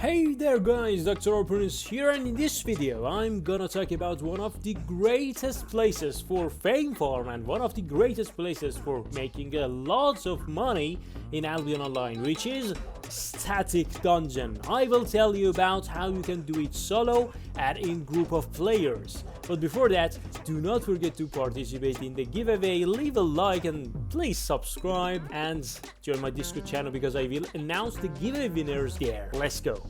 Hey there guys, Dr. Open is here, and in this video I'm gonna talk about one of the greatest places for fame farm and one of the greatest places for making lots of money in Albion Online, which is Static Dungeon. I will tell you about how you can do it solo and in group of players. But before that, do not forget to participate in the giveaway, leave a like and please subscribe and join my Discord channel because I will announce the giveaway winners there. Let's go.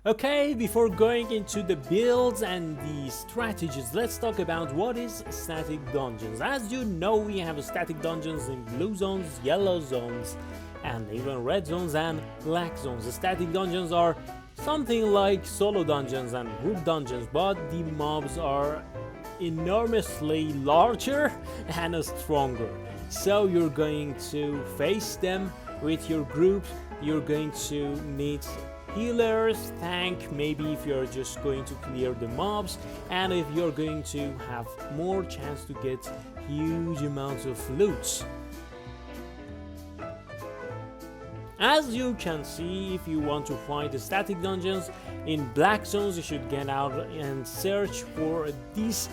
Okay, before going into the builds and the strategies, let's talk about what is static dungeons. As you know, we have static dungeons in blue zones, yellow zones, and even red zones and black zones. The static dungeons are something like solo dungeons and group dungeons, but the mobs are enormously larger and stronger. So you're going to face them with your group. You're going to need healers, tank, maybe if you're just going to clear the mobs, and if you're going to have more chance to get huge amounts of loot. As you can see, if you want to find the static dungeons in black zones, you should get out and search for this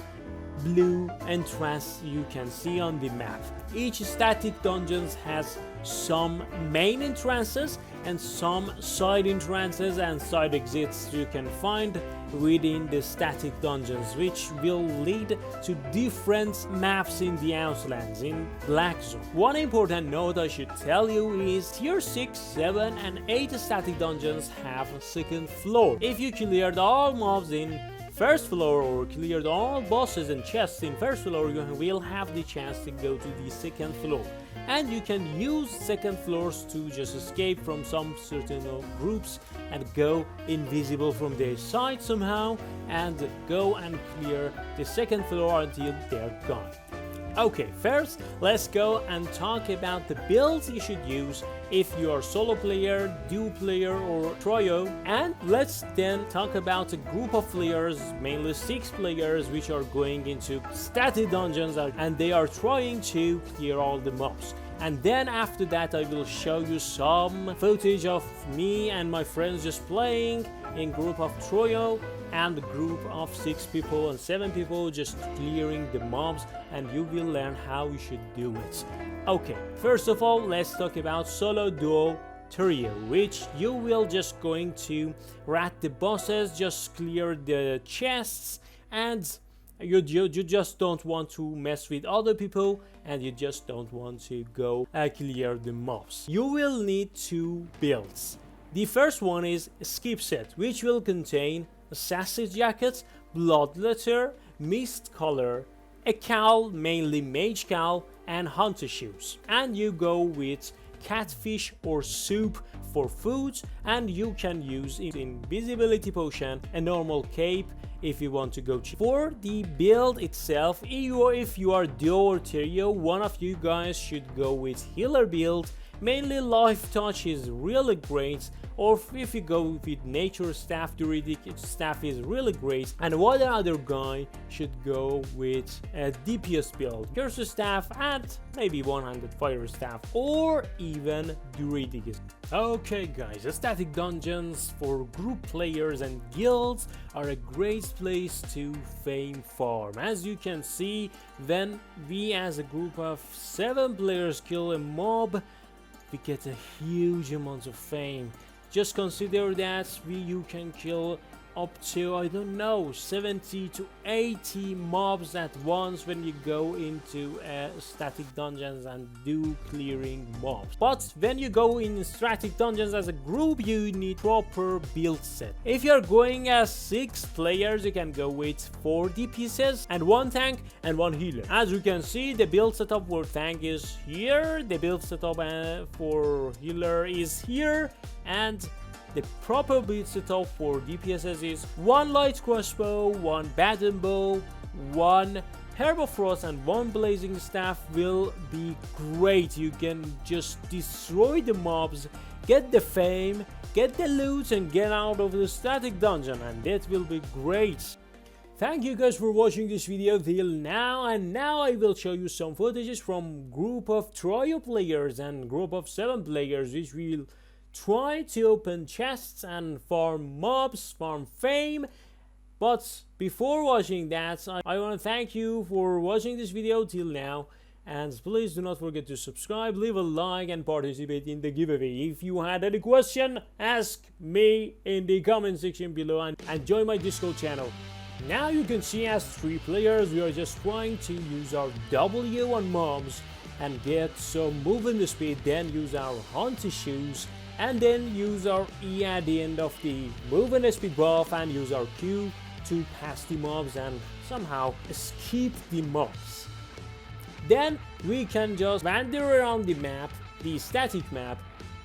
blue entrance you can see on the map. Each static dungeons has some main entrances and some side entrances and side exits you can find within the static dungeons, which will lead to different maps in the Outlands in black zone. One important note I should tell you is tier 6, 7 and 8 static dungeons have a second floor. If you cleared all mobs in first floor or cleared all bosses and chests in first floor, you will have the chance to go to the second floor, and you can use second floors to just escape from some certain groups and go invisible from their side somehow and go and clear the second floor until they're gone. Okay, first let's go and talk about the builds you should use if you are solo player, duo player or trio, and let's then talk about a group of players, mainly 6 players, which are going into static dungeons and they are trying to clear all the mobs. And then after that I will show you some footage of me and my friends just playing in group of trio and group of 6 people and 7 people just clearing the mobs, and you will learn how you should do it. Okay, first of all, let's talk about solo, duo, trio, which you will just going to rat the bosses, just clear the chests, and you just don't want to mess with other people, and you just don't want to go clear the mobs. You will need 2 builds. The first one is skip set, which will contain a sausage jacket, blood letter, mist color, a cowl, mainly mage cowl, and hunter shoes. And you go with catfish or soup for food, and you can use invisibility potion, a normal cape if you want to go cheap. For the build itself, if you are duo or trio, one of you guys should go with healer build. Mainly life touch is really great, or if you go with nature staff, druidic staff is really great, and one other guy should go with a DPS build, curse staff and maybe 100 fire staff or even druidic. Okay guys, static dungeons for group players and guilds are a great place to fame farm. As you can see, when we as a group of 7 players kill a mob, we get a huge amount of fame. Just consider that you can kill up to, I don't know, 70 to 80 mobs at once when you go into static dungeons and do clearing mobs. But when you go in static dungeons as a group, you need proper build set. If you're going as 6 players, you can go with 4 DPSs and 1 tank and 1 healer. As you can see, the build setup for tank is here, the build setup for healer is here, and the proper build setup for DPSs is 1 light crossbow, 1 baton bow, 1 herb frost and 1 blazing staff will be great. You can just destroy the mobs, get the fame, get the loot and get out of the static dungeon, and that will be great. Thank you guys for watching this video till now, and now I will show you some footages from group of trio players and group of 7 players, which will try to open chests and farm mobs, farm fame. But before watching that, I want to thank you for watching this video till now. And please do not forget to subscribe, leave a like, and participate in the giveaway. If you had any question, ask me in the comment section below, and join my Discord channel. Now you can see as 3 players, we are just trying to use our W on mobs and get some movement speed, then use our hunter shoes, and then use our E at the end of the movement speed buff, and use our Q to pass the mobs and somehow escape the mobs. Then we can just wander around the map, the static map,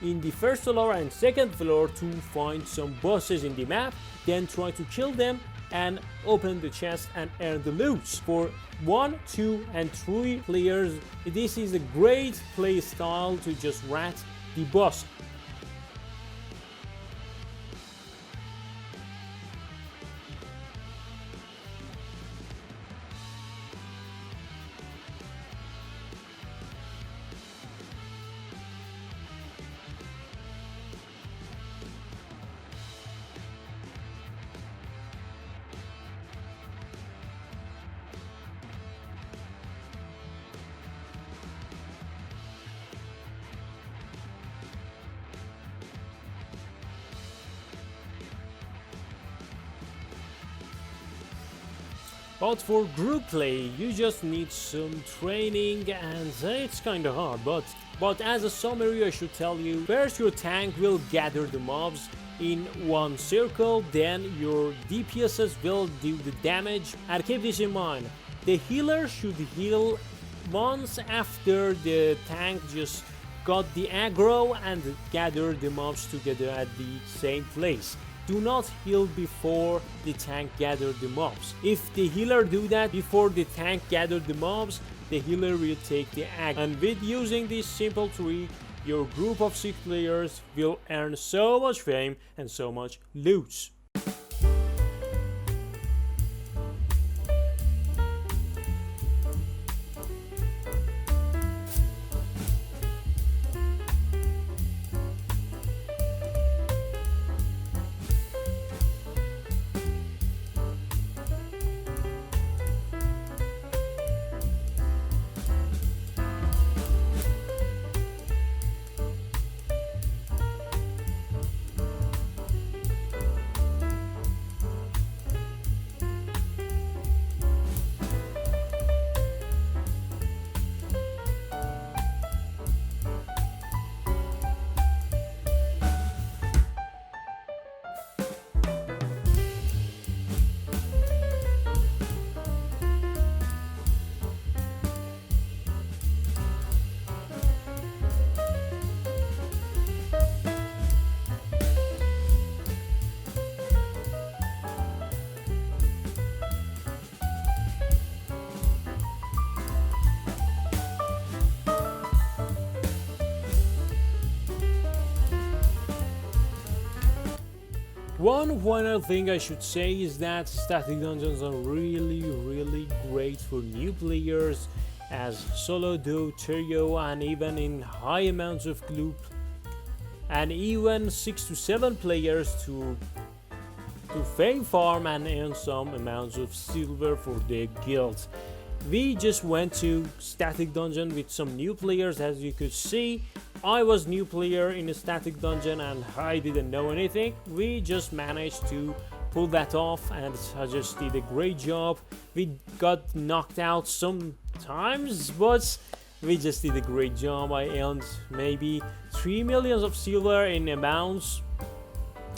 in the first floor and second floor to find some bosses in the map, then try to kill them and open the chest and earn the loot. For 1, 2, and 3 players, this is a great play style to just rat the boss. But for group play, you just need some training, and it's kinda hard, but as a summary I should tell you, first your tank will gather the mobs in one circle, then your DPSs will do the damage, and keep this in mind, the healer should heal once after the tank just got the aggro and gather the mobs together at the same place. Do not heal before the tank gathered the mobs. If the healer do that before the tank gathered the mobs, the healer will take the aggro. And with using this simple trick, your group of 6 players will earn so much fame and so much loot. One final thing I should say is that static dungeons are really great for new players, as solo, duo, trio, and even in high amounts of group, and even 6 to 7 players to fame farm and earn some amounts of silver for their guild. We just went to static dungeon with some new players. As you could see, I was new player in a static dungeon and I didn't know anything. We just managed to pull that off and I just did a great job. We got knocked out sometimes, but we just did a great job. I earned maybe 3 million of silver in amounts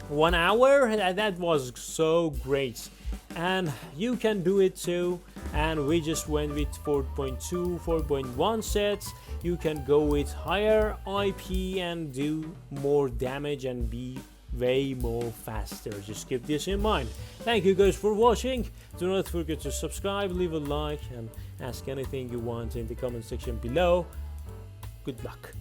1 hour, and that was so great. And you can do it too. And we just went with 4.2, 4.1 sets. You can go with higher IP and do more damage and be way more faster. Just keep this in mind. Thank you guys for watching. Do not forget to subscribe, leave a like, and ask anything you want in the comment section below. Good luck.